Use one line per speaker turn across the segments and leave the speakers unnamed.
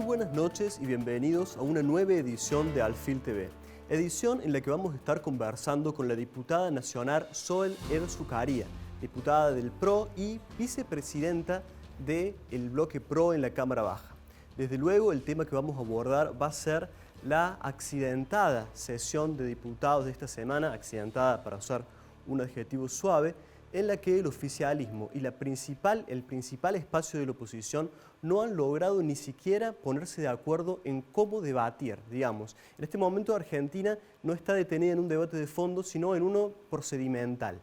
buenas noches y bienvenidos a una nueva edición de Alfil TV. Edición en la que vamos a estar conversando con la diputada nacional Zoel Erzucaría, diputada del PRO y vicepresidenta del bloque PRO en la Cámara Baja. Desde luego el tema que vamos a abordar va a ser la accidentada sesión de diputados de esta semana, accidentada para usar un adjetivo suave, en la que el oficialismo y el principal espacio de la oposición no han logrado ni siquiera ponerse de acuerdo en cómo debatir, digamos. En este momento Argentina no está detenida en un debate de fondo, sino en uno procedimental.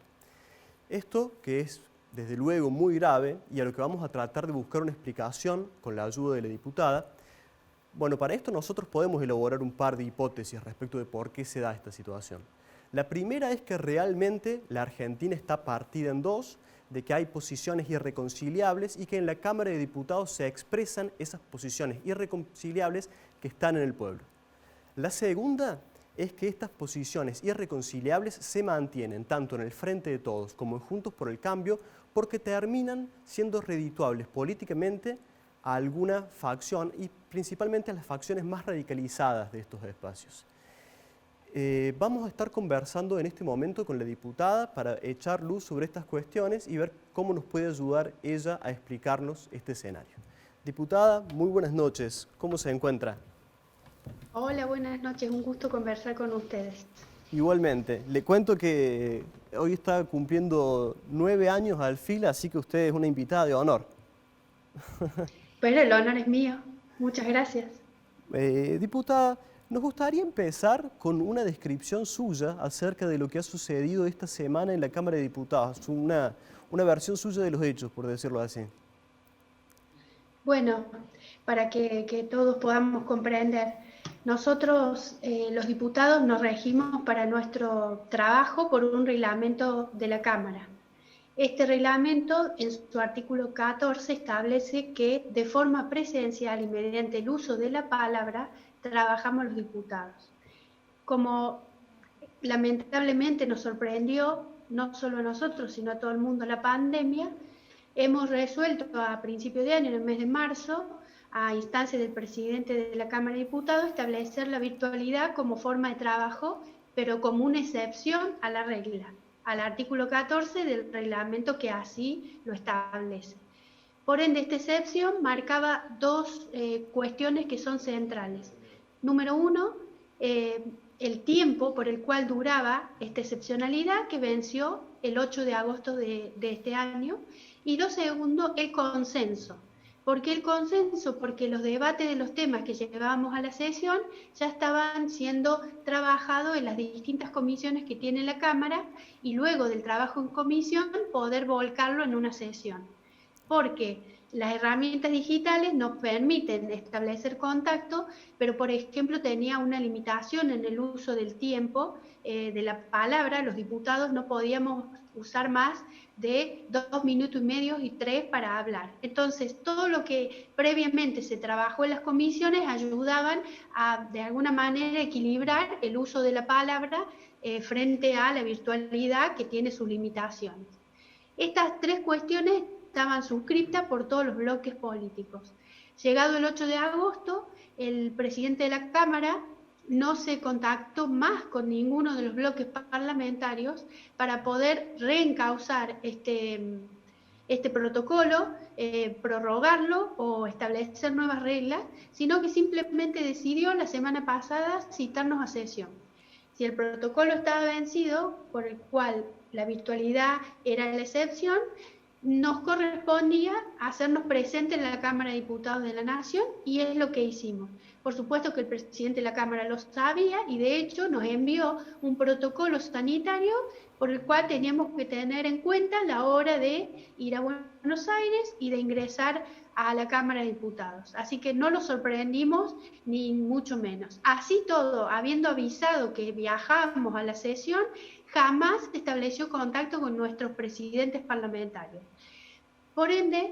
Esto, que es desde luego muy grave y a lo que vamos a tratar de buscar una explicación con la ayuda de la diputada, bueno, para esto nosotros podemos elaborar un par de hipótesis respecto de por qué se da esta situación. La primera es que realmente la Argentina está partida en dos, de que hay posiciones irreconciliables y que en la Cámara de Diputados se expresan esas posiciones irreconciliables que están en el pueblo. La segunda es que estas posiciones irreconciliables se mantienen tanto en el Frente de Todos como en Juntos por el Cambio porque terminan siendo redituables políticamente a alguna facción y principalmente a las facciones más radicalizadas de estos espacios. Vamos a estar conversando en este momento con la diputada para echar luz sobre estas cuestiones y ver cómo nos puede ayudar ella a explicarnos este escenario. Diputada, muy buenas noches. ¿Cómo se encuentra?
Hola, buenas noches. Un gusto conversar con ustedes.
Igualmente. Le cuento que hoy está cumpliendo 9 años Alfil, así que usted es una invitada de honor.
Pero el honor es mío. Muchas gracias.
Diputada, nos gustaría empezar con una descripción suya acerca de lo que ha sucedido esta semana en la Cámara de Diputados, una versión suya de los hechos, por decirlo así.
Bueno, para que todos podamos comprender, nosotros los diputados nos regimos para nuestro trabajo por un reglamento de la Cámara. Este reglamento, en su artículo 14, establece que de forma presencial y mediante el uso de la palabra trabajamos los diputados. Como lamentablemente nos sorprendió, no solo a nosotros, sino a todo el mundo, la pandemia, hemos resuelto a principio de año, en el mes de marzo, a instancia del presidente de la Cámara de Diputados, establecer la virtualidad como forma de trabajo, pero como una excepción a la regla, al artículo 14 del reglamento que así lo establece. Por ende, esta excepción marcaba dos cuestiones que son centrales. Número uno, el tiempo por el cual duraba esta excepcionalidad que venció el 8 de agosto de este año. Y lo segundo, el consenso. ¿Por qué el consenso? Porque los debates de los temas que llevábamos a la sesión ya estaban siendo trabajados en las distintas comisiones que tiene la Cámara y luego del trabajo en comisión poder volcarlo en una sesión. Porque las herramientas digitales nos permiten establecer contacto, pero por ejemplo tenía una limitación en el uso del tiempo de la palabra. Los diputados no podíamos usar más de 2 minutos y medio y 3 para hablar. Entonces, todo lo que previamente se trabajó en las comisiones ayudaban a, de alguna manera, equilibrar el uso de la palabra frente a la virtualidad que tiene sus limitaciones. Estas tres cuestiones estaban suscritas por todos los bloques políticos. Llegado el 8 de agosto, el presidente de la Cámara no se contactó más con ninguno de los bloques parlamentarios para poder reencauzar este protocolo, prorrogarlo o establecer nuevas reglas, sino que simplemente decidió la semana pasada citarnos a sesión. Si el protocolo estaba vencido, por el cual la virtualidad era la excepción, nos correspondía hacernos presentes en la Cámara de Diputados de la Nación y es lo que hicimos. Por supuesto que el presidente de la Cámara lo sabía y de hecho nos envió un protocolo sanitario por el cual teníamos que tener en cuenta la hora de ir a Buenos Aires y de ingresar a la Cámara de Diputados. Así que no lo sorprendimos ni mucho menos. Así todo, habiendo avisado que viajábamos a la sesión, jamás estableció contacto con nuestros presidentes parlamentarios. Por ende,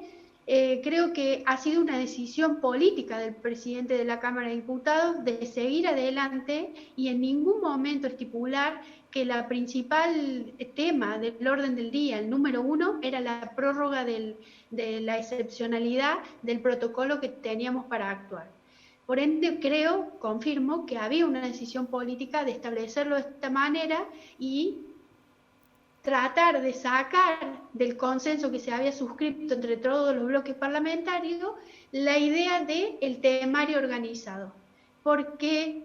creo que ha sido una decisión política del presidente de la Cámara de Diputados de seguir adelante y en ningún momento estipular que la principal tema del orden del día, el número 1, era la prórroga de la excepcionalidad del protocolo que teníamos para actuar. Por ende, confirmo que había una decisión política de establecerlo de esta manera y tratar de sacar del consenso que se había suscrito entre todos los bloques parlamentarios la idea del temario organizado, porque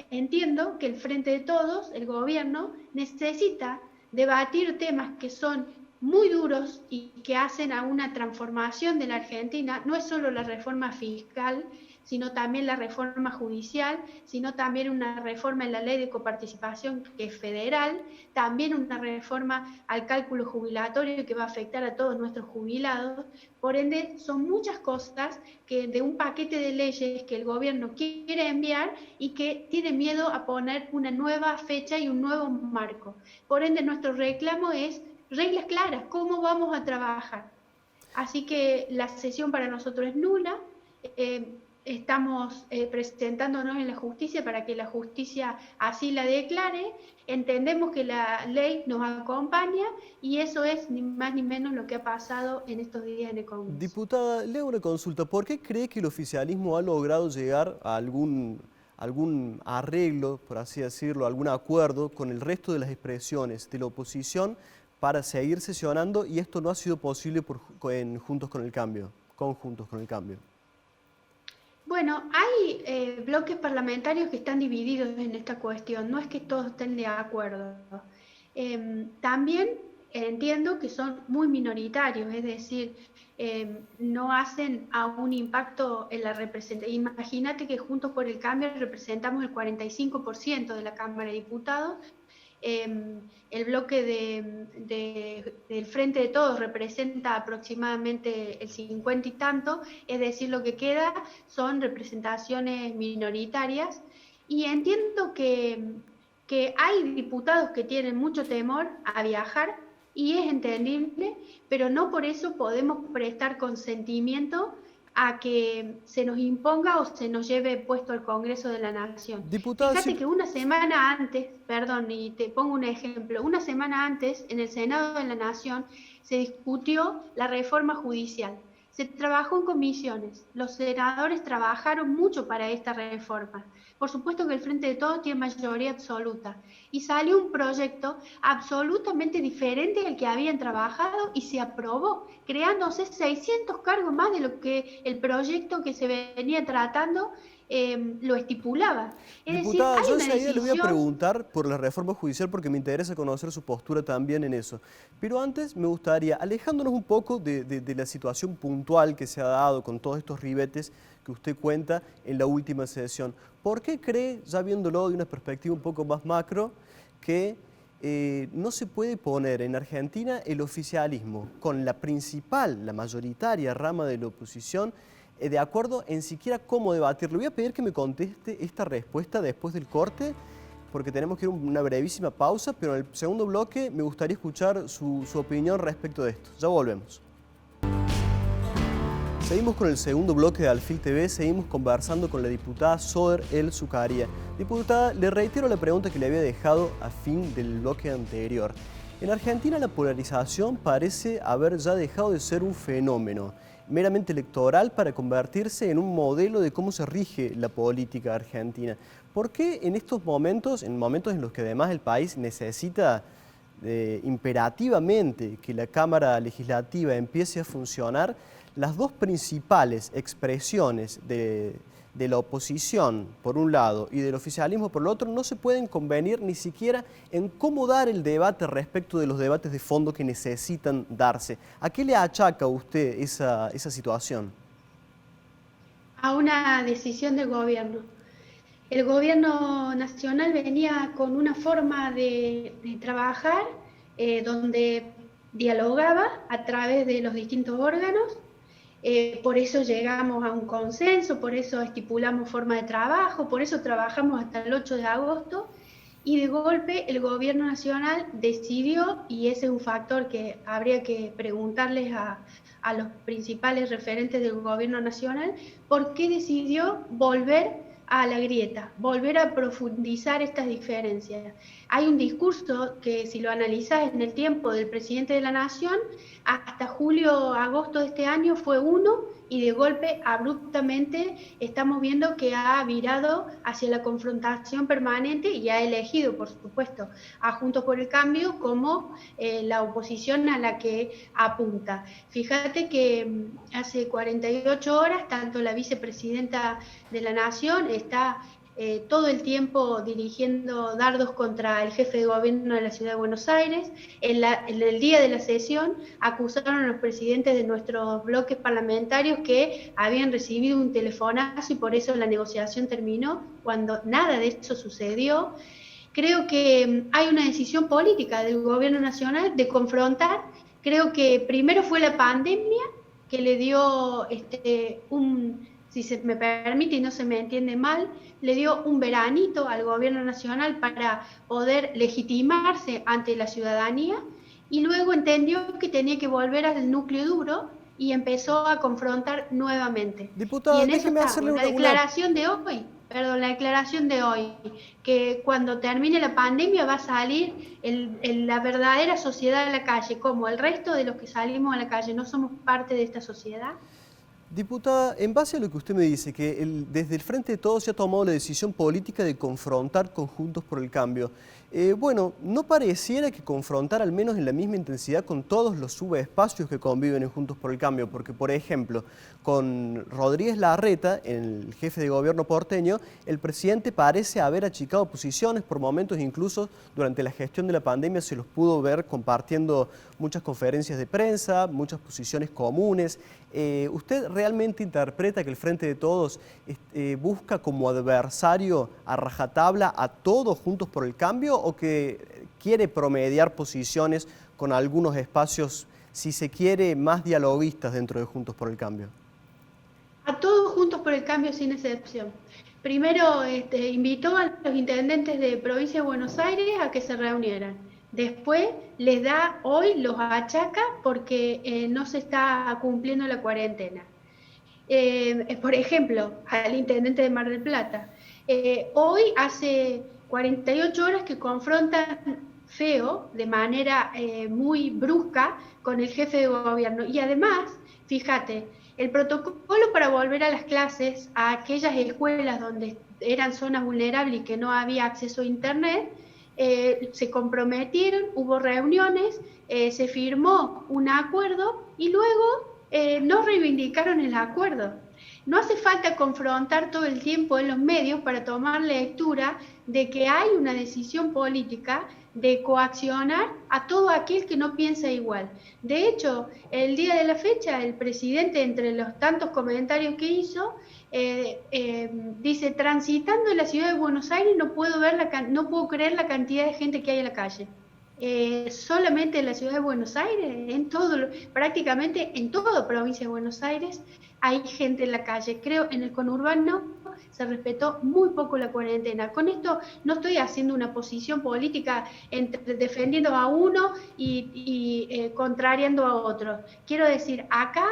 entiendo que el Frente de Todos, el gobierno, necesita debatir temas que son muy duros y que hacen a una transformación de la Argentina. No es solo la reforma fiscal, sino también la reforma judicial, sino también una reforma en la ley de coparticipación que es federal, también una reforma al cálculo jubilatorio que va a afectar a todos nuestros jubilados. Por ende, son muchas cosas que de un paquete de leyes que el gobierno quiere enviar y que tiene miedo a poner una nueva fecha y un nuevo marco. Por ende, nuestro reclamo es reglas claras, cómo vamos a trabajar. Así que la sesión para nosotros es nula. Estamos presentándonos en la justicia para que la justicia así la declare. Entendemos que la ley nos acompaña y eso es ni más ni menos lo que ha pasado en estos días en el Congreso.
Diputada, le hago una consulta. ¿Por qué cree que el oficialismo ha logrado llegar a algún arreglo, por así decirlo, algún acuerdo con el resto de las expresiones de la oposición para seguir sesionando y esto no ha sido posible con Juntos con el Cambio?
Bueno, hay bloques parlamentarios que están divididos en esta cuestión, no es que todos estén de acuerdo. También entiendo que son muy minoritarios, es decir, no hacen a un impacto en la representación. Imagínate que Juntos por el Cambio representamos el 45% de la Cámara de Diputados. El bloque del Frente de Todos representa aproximadamente el 50 y tanto, es decir, lo que queda son representaciones minoritarias, y entiendo que hay diputados que tienen mucho temor a viajar, y es entendible, pero no por eso podemos prestar consentimiento a que se nos imponga o se nos lleve puesto al Congreso de la Nación.
Diputada,
fíjate que una semana antes, perdón, y te pongo un ejemplo, una semana antes en el Senado de la Nación se discutió la reforma judicial. Se trabajó en comisiones, los senadores trabajaron mucho para esta reforma. Por supuesto que el Frente de Todos tiene mayoría absoluta. Y salió un proyecto absolutamente diferente al que habían trabajado y se aprobó, creándose 600 cargos más de lo que el proyecto que se venía tratando lo estipulaba.
Diputada, yo enseguida le voy a preguntar por la reforma judicial porque me interesa conocer su postura también en eso. Pero antes me gustaría, alejándonos un poco de la situación puntual que se ha dado con todos estos ribetes que usted cuenta en la última sesión, ¿por qué cree, ya viéndolo de una perspectiva un poco más macro, que no se puede poner en Argentina el oficialismo con la principal, la mayoritaria rama de la oposición de acuerdo en siquiera cómo debatir? Le voy a pedir que me conteste esta respuesta después del corte, porque tenemos que ir a una brevísima pausa, pero en el segundo bloque me gustaría escuchar su opinión respecto de esto. Ya volvemos. Seguimos con el segundo bloque de Alfil TV, seguimos conversando con la diputada Zohar El Zucaria. Diputada, le reitero la pregunta que le había dejado a fin del bloque anterior. En Argentina la polarización parece haber ya dejado de ser un fenómeno meramente electoral para convertirse en un modelo de cómo se rige la política argentina. ¿Por qué en estos momentos, en momentos en los que además el país necesita imperativamente que la Cámara Legislativa empiece a funcionar, las dos principales expresiones de la oposición, por un lado, y del oficialismo, por el otro, no se pueden convenir ni siquiera en cómo dar el debate respecto de los debates de fondo que necesitan darse? ¿A qué le achaca usted esa situación?
A una decisión del gobierno. El gobierno nacional venía con una forma de trabajar donde dialogaba a través de los distintos órganos. Por eso llegamos a un consenso, por eso estipulamos forma de trabajo, por eso trabajamos hasta el 8 de agosto y de golpe el gobierno nacional decidió, y ese es un factor que habría que preguntarles a los principales referentes del gobierno nacional, ¿por qué decidió volver a la grieta, volver a profundizar estas diferencias? Hay un discurso que, si lo analizás en el tiempo del presidente de la Nación, hasta julio, agosto de este año fue uno y de golpe, abruptamente, estamos viendo que ha virado hacia la confrontación permanente y ha elegido, por supuesto, a Juntos por el Cambio como la oposición a la que apunta. Fíjate que hace 48 horas, tanto la vicepresidenta de la Nación está todo el tiempo dirigiendo dardos contra el jefe de gobierno de la Ciudad de Buenos Aires. En el día de la sesión acusaron a los presidentes de nuestros bloques parlamentarios que habían recibido un telefonazo y por eso la negociación terminó, cuando nada de eso sucedió. Creo que hay una decisión política del gobierno nacional de confrontar. Creo que primero fue la pandemia que le dio si se me permite y no se me entiende mal, le dio un veranito al gobierno nacional para poder legitimarse ante la ciudadanía y luego entendió que tenía que volver al núcleo duro y empezó a confrontar nuevamente.
Diputada,
y en eso
déjeme
está,
hacerle
la declaración de hoy, que cuando termine la pandemia va a salir la verdadera sociedad a la calle, como el resto de los que salimos a la calle, no somos parte de esta sociedad.
Diputada, en base a lo que usted me dice, que desde el Frente de Todos se ha tomado la decisión política de confrontar con Juntos por el Cambio. Bueno, ¿no pareciera que confrontar al menos en la misma intensidad con todos los subespacios que conviven en Juntos por el Cambio? Porque, por ejemplo, con Rodríguez Larreta, el jefe de gobierno porteño, el presidente parece haber achicado posiciones, por momentos incluso durante la gestión de la pandemia se los pudo ver compartiendo muchas conferencias de prensa, muchas posiciones comunes. ¿Usted realmente interpreta que el Frente de Todos busca como adversario a rajatabla a todos Juntos por el Cambio o que quiere promediar posiciones con algunos espacios, si se quiere, más dialoguistas dentro de Juntos por el Cambio?
A todos Juntos por el Cambio sin excepción. Primero invitó a los intendentes de Provincia de Buenos Aires a que se reunieran. Después los achaca porque no se está cumpliendo la cuarentena. Por ejemplo, al intendente de Mar del Plata. Hoy hace 48 horas que confrontan feo, de manera muy brusca, con el jefe de gobierno. Y además, fíjate, el protocolo para volver a las clases a aquellas escuelas donde eran zonas vulnerables y que no había acceso a internet, se comprometieron, hubo reuniones, se firmó un acuerdo y luego no reivindicaron el acuerdo. No hace falta confrontar todo el tiempo en los medios para tomar lectura de que hay una decisión política de coaccionar a todo aquel que no piensa igual. De hecho, el día de la fecha, el presidente, entre los tantos comentarios que hizo, dice, transitando en la ciudad de Buenos Aires no puedo creer la cantidad de gente que hay en la calle. Solamente en la ciudad de Buenos Aires, prácticamente en toda provincia de Buenos Aires hay gente en la calle. Creo en el conurbano se respetó muy poco la cuarentena. Con esto no estoy haciendo una posición política defendiendo a uno y contrariando a otro. Quiero decir, acá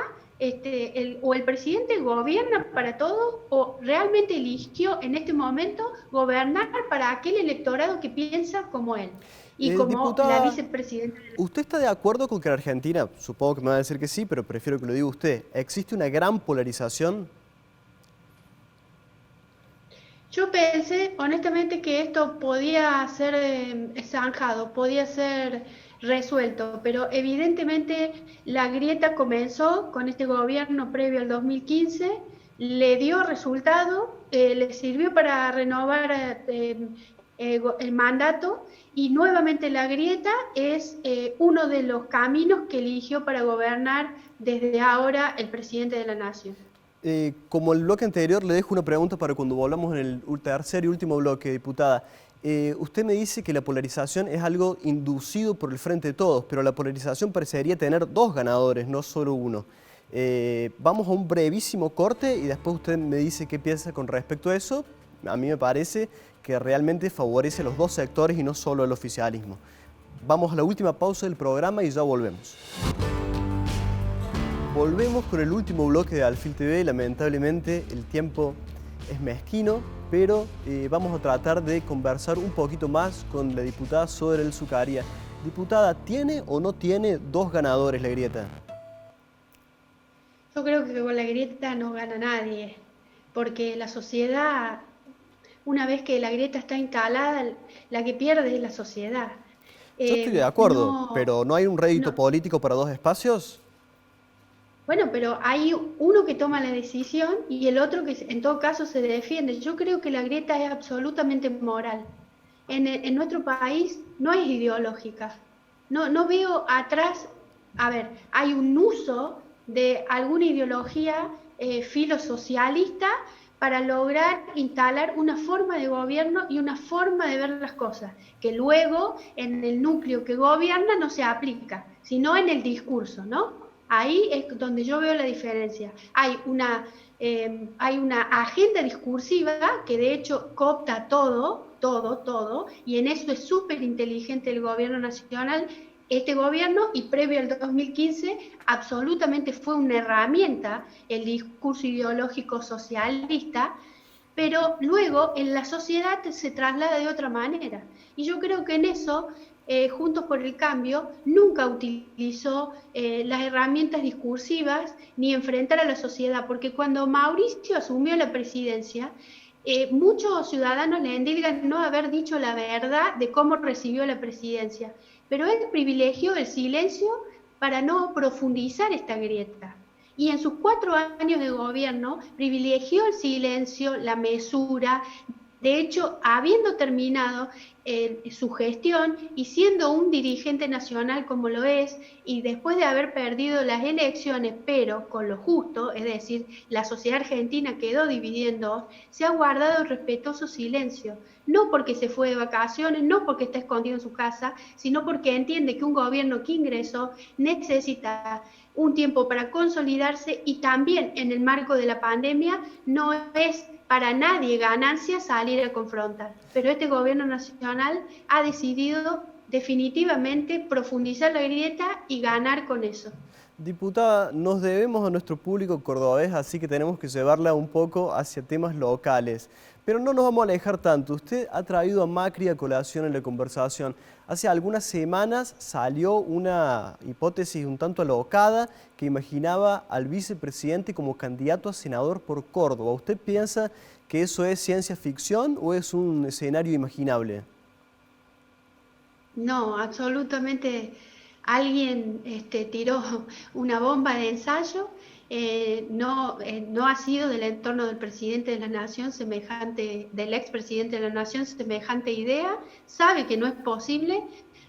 o el presidente gobierna para todos o realmente eligió en este momento gobernar para aquel electorado que piensa como él. Y como
diputada,
la vicepresidenta.
¿Usted está de acuerdo con que en Argentina, supongo que me va a decir que sí, pero prefiero que lo diga usted, existe una gran polarización?
Yo pensé honestamente que esto podía ser zanjado, podía ser resuelto, pero evidentemente la grieta comenzó con este gobierno previo al 2015, le dio resultado, le sirvió para renovar el mandato y nuevamente la grieta es uno de los caminos que eligió para gobernar desde ahora el presidente de la Nación.
Como el bloque anterior, le dejo una pregunta para cuando volvamos en el tercer y último bloque, diputada. Usted me dice que la polarización es algo inducido por el Frente de Todos, pero la polarización parecería tener dos ganadores, no solo uno. Vamos a un brevísimo corte y después usted me dice qué piensa con respecto a eso. A mí me parece que realmente favorece a los dos sectores y no solo al oficialismo. Vamos a la última pausa del programa y ya volvemos. Volvemos con el último bloque de Alfil TV. Lamentablemente el tiempo es mezquino, pero vamos a tratar de conversar un poquito más con la diputada Zoe El Zucaria. Diputada, ¿tiene o no tiene dos ganadores la grieta?
Yo creo que con la grieta no gana nadie, porque la sociedad, una vez que la grieta está instalada, la que pierde es la sociedad.
Yo estoy de acuerdo,
No,
pero ¿no hay un rédito
no,
político para dos espacios?
bueno, pero hay uno que toma la decisión y el otro que en todo caso se defiende. Yo creo que la grieta es absolutamente moral. En nuestro país no es ideológica. No veo atrás, a ver, hay un uso de alguna ideología filosocialista para lograr instalar una forma de gobierno y una forma de ver las cosas, que luego en el núcleo que gobierna no se aplica, sino en el discurso, ¿no? Ahí es donde yo veo la diferencia. Hay una agenda discursiva que de hecho coopta todo, y en eso es súper inteligente el gobierno nacional. Este gobierno, y previo al 2015, absolutamente fue una herramienta el discurso ideológico socialista, pero luego en la sociedad se traslada de otra manera. Y yo creo que en eso, Juntos por el Cambio nunca utilizó las herramientas discursivas ni enfrentar a la sociedad, porque cuando Mauricio asumió la presidencia, muchos ciudadanos le endilgan no haber dicho la verdad de cómo recibió la presidencia, pero él privilegió el silencio para no profundizar esta grieta. Y en sus 4 años de gobierno privilegió el silencio, la mesura. De hecho, habiendo terminado su gestión y siendo un dirigente nacional como lo es, y después de haber perdido las elecciones, pero con lo justo, es decir, la sociedad argentina quedó dividida en dos, se ha guardado el respetuoso silencio. No porque se fue de vacaciones, no porque está escondido en su casa, sino porque entiende que un gobierno que ingresó necesita un tiempo para consolidarse, y también en el marco de la pandemia no es para nadie ganancia salir a confrontar. Pero este gobierno nacional ha decidido definitivamente profundizar la grieta y ganar con eso.
Diputada, nos debemos a nuestro público cordobés, así que tenemos que llevarla un poco hacia temas locales. Pero no nos vamos a alejar tanto. Usted ha traído a Macri a colación en la conversación. Hace algunas semanas salió una hipótesis un tanto alocada que imaginaba al vicepresidente como candidato a senador por Córdoba. ¿Usted piensa que eso es ciencia ficción o es un escenario imaginable?
No, absolutamente. Alguien tiró una bomba de ensayo. No ha sido del entorno del presidente de la Nación semejante, del expresidente de la Nación semejante idea. Sabe que no es posible,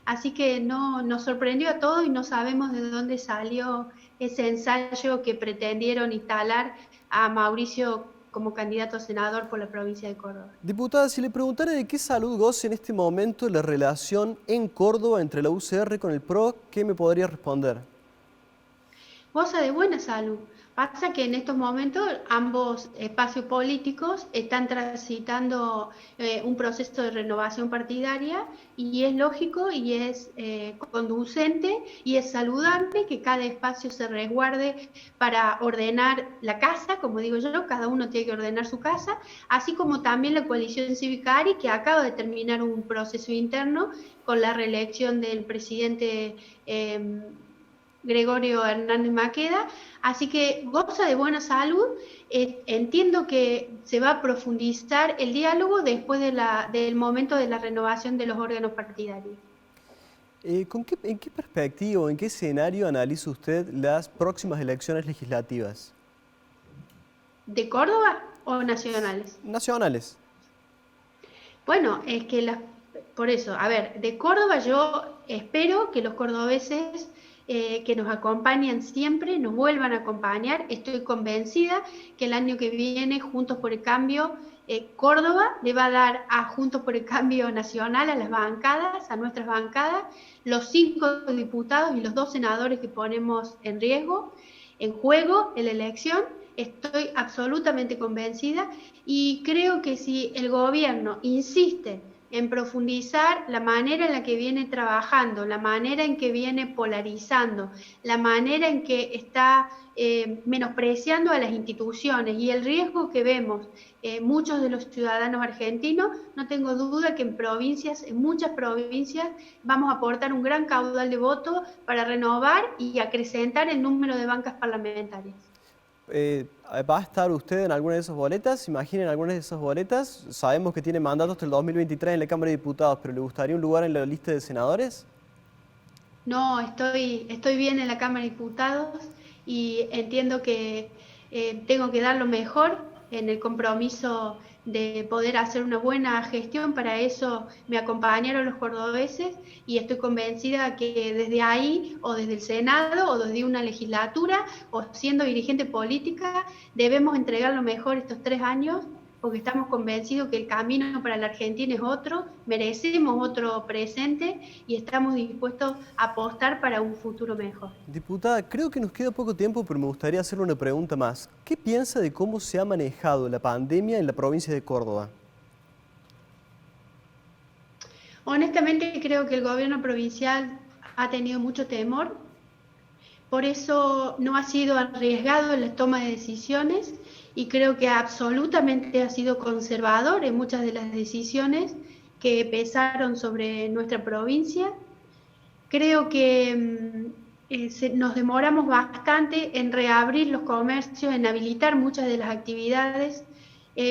así que no nos sorprendió a todos y no sabemos de dónde salió ese ensayo que pretendieron instalar a Mauricio como candidato a senador por la provincia de Córdoba.
Diputada, si le preguntara de qué salud goza en este momento la relación en Córdoba entre la UCR con el PRO, ¿qué me podría responder?
Goza de buena salud. Pasa que en estos momentos ambos espacios políticos están transitando un proceso de renovación partidaria, y es lógico y es conducente y es saludable que cada espacio se resguarde para ordenar la casa, como digo yo, cada uno tiene que ordenar su casa, así como también la coalición cívica ARI, que acaba de terminar un proceso interno con la reelección del presidente Gregorio Hernández Maqueda, así que goza de buena salud. Entiendo que se va a profundizar el diálogo después del momento de la renovación de los órganos partidarios.
¿En qué perspectiva, en qué escenario analiza usted las próximas elecciones legislativas?
¿De Córdoba o nacionales?
Nacionales.
Bueno, es que por eso, a ver, de Córdoba yo espero que los cordobeses que nos acompañan siempre, nos vuelvan a acompañar. Estoy convencida que el año que viene, Juntos por el Cambio, Córdoba le va a dar a Juntos por el Cambio Nacional, a las bancadas, a nuestras bancadas, los 5 diputados y los 2 senadores que ponemos en riesgo, en juego, en la elección. Estoy absolutamente convencida, y creo que si el gobierno insiste en profundizar la manera en la que viene trabajando, la manera en que viene polarizando, la manera en que está menospreciando a las instituciones, y el riesgo que vemos muchos de los ciudadanos argentinos, no tengo duda que en muchas provincias, vamos a aportar un gran caudal de votos para renovar y acrecentar el número de bancas parlamentarias.
¿Va a estar usted en alguna de esas boletas? Imaginen algunas de esas boletas. Sabemos que tiene mandato hasta el 2023 en la Cámara de Diputados, pero ¿le gustaría un lugar en la lista de senadores?
No, estoy bien en la Cámara de Diputados y entiendo que tengo que dar lo mejor en el compromiso de poder hacer una buena gestión. Para eso me acompañaron los cordobeses y estoy convencida que desde ahí, o desde el Senado, o desde una legislatura, o siendo dirigente política, debemos entregar lo mejor estos 3 años, porque estamos convencidos que el camino para la Argentina es otro, merecemos otro presente y estamos dispuestos a apostar para un futuro mejor.
Diputada, creo que nos queda poco tiempo, pero me gustaría hacerle una pregunta más. ¿Qué piensa de cómo se ha manejado la pandemia en la provincia de Córdoba?
Honestamente creo que el gobierno provincial ha tenido mucho temor, por eso no ha sido arriesgado en la toma de decisiones y creo que absolutamente ha sido conservador en muchas de las decisiones que pesaron sobre nuestra provincia. Creo que nos demoramos bastante en reabrir los comercios, en habilitar muchas de las actividades,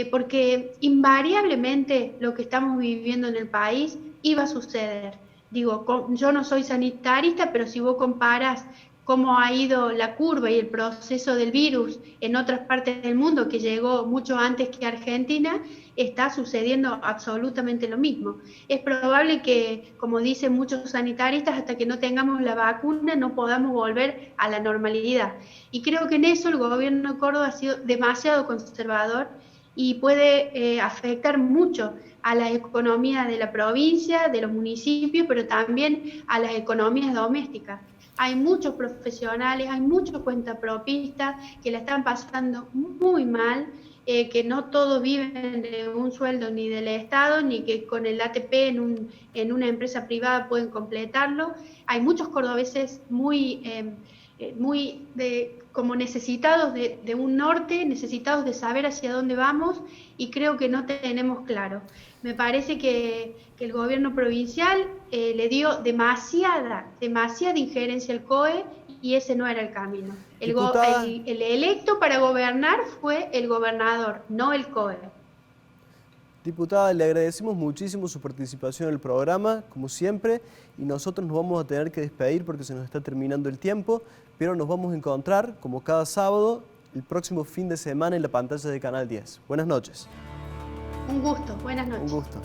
porque invariablemente lo que estamos viviendo en el país iba a suceder. Digo, yo no soy sanitarista, pero si vos comparas cómo ha ido la curva y el proceso del virus en otras partes del mundo, que llegó mucho antes que Argentina, está sucediendo absolutamente lo mismo. Es probable que, como dicen muchos sanitaristas, hasta que no tengamos la vacuna no podamos volver a la normalidad. Y creo que en eso el gobierno de Córdoba ha sido demasiado conservador y puede afectar mucho a la economía de la provincia, de los municipios, pero también a las economías domésticas. Hay muchos profesionales, hay muchos cuentapropistas que la están pasando muy mal, que no todos viven de un sueldo ni del Estado, ni que con el ATP en una empresa privada pueden completarlo. Hay muchos cordobeses como necesitados de un norte, necesitados de saber hacia dónde vamos, y creo que no tenemos claro. Me parece que el gobierno provincial le dio demasiada injerencia al COE y ese no era el camino. El electo para gobernar fue el gobernador, no el COE.
Diputada, le agradecemos muchísimo su participación en el programa, como siempre, y nosotros nos vamos a tener que despedir porque se nos está terminando el tiempo, pero nos vamos a encontrar, como cada sábado, el próximo fin de semana en la pantalla de Canal 10. Buenas noches.
Un gusto, buenas noches.
Un gusto.